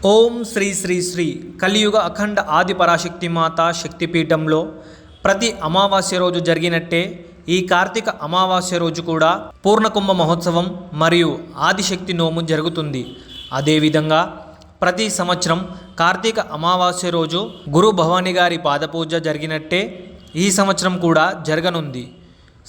ఓం శ్రీ శ్రీ శ్రీ కలియుగ అఖండ ఆది పరాశక్తి మాత శక్తిపీఠంలో ప్రతి అమావాస్య రోజు జరిగినట్టే ఈ కార్తీక అమావాస్య రోజు కూడా పూర్ణకుంభ మహోత్సవం మరియు ఆదిశక్తి నోము జరుగుతుంది. అదేవిధంగా ప్రతి సంవత్సరం కార్తీక అమావాస్య రోజు గురు భవానీ గారి పాదపూజ జరిగినట్టే ఈ సంవత్సరం కూడా జరగనుంది.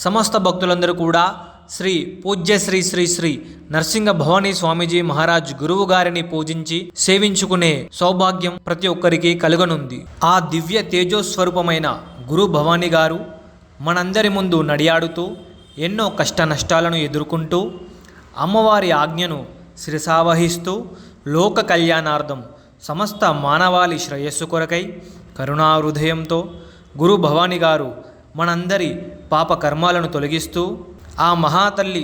సమస్త భక్తులందరూ కూడా శ్రీ పూజ్య శ్రీ శ్రీ శ్రీ నరసింహ భవానీ స్వామీజీ మహారాజ్ గురువు గారిని పూజించి సేవించుకునే సౌభాగ్యం ప్రతి ఒక్కరికి కలుగనుంది. ఆ దివ్య తేజోస్వరూపమైన గురు భవానీ గారు మనందరి ముందు నడియాడుతూ ఎన్నో కష్ట నష్టాలను ఎదుర్కొంటూ అమ్మవారి ఆజ్ఞను శిరసావహిస్తూ లోక కళ్యాణార్థం సమస్త మానవాళి శ్రేయస్సు కొరకై కరుణా హృదయంతో గురు భవానీ గారు మనందరి పాప కర్మాలను తొలగిస్తూ ఆ మహాతల్లి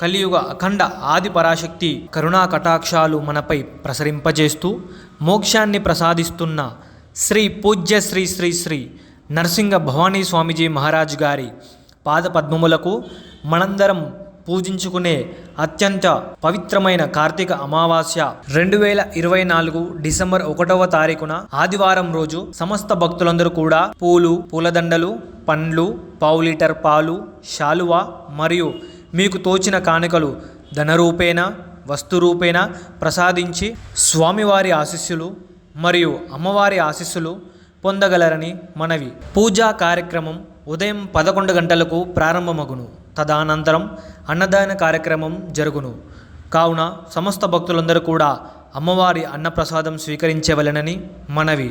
కలియుగ అఖండ ఆది పరాశక్తి కరుణా కటాక్షాలు మనపై ప్రసరింపజేస్తూ మోక్షాన్ని ప్రసాదిస్తున్న శ్రీ పూజ్య శ్రీ శ్రీ శ్రీ నరసింహ భవానీ స్వామీజీ మహారాజ్ గారి పాదపద్మములకు మనందరం పూజించుకునే అత్యంత పవిత్రమైన కార్తీక అమావాస్య 2024 డిసెంబర్ 1వ తారీఖున ఆదివారం రోజు సమస్త భక్తులందరూ కూడా పూలు, పూలదండలు, పండ్లు, పావు లీటర్ పాలు, శాలువ మరియు మీకు తోచిన కానుకలు ధనరూపేణ వస్తురూపేణ ప్రసాదించి స్వామివారి ఆశీస్సులు మరియు అమ్మవారి ఆశీస్సులు పొందగలరని మనవి. పూజా కార్యక్రమం ఉదయం 11 గంటలకు ప్రారంభమగును. తదనంతరం అన్నదాన కార్యక్రమం జరుగును. కావున సమస్త భక్తులందరూ కూడా అమ్మవారి అన్నప్రసాదం స్వీకరించవలెనని మనవి.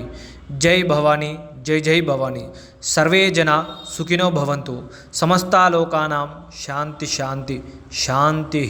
జై భవానీ, జై జై భవానీ. సర్వే జన సుఖినో భవంతు. సమస్తాలోకానాం శాంతి శాంతి శాంతి.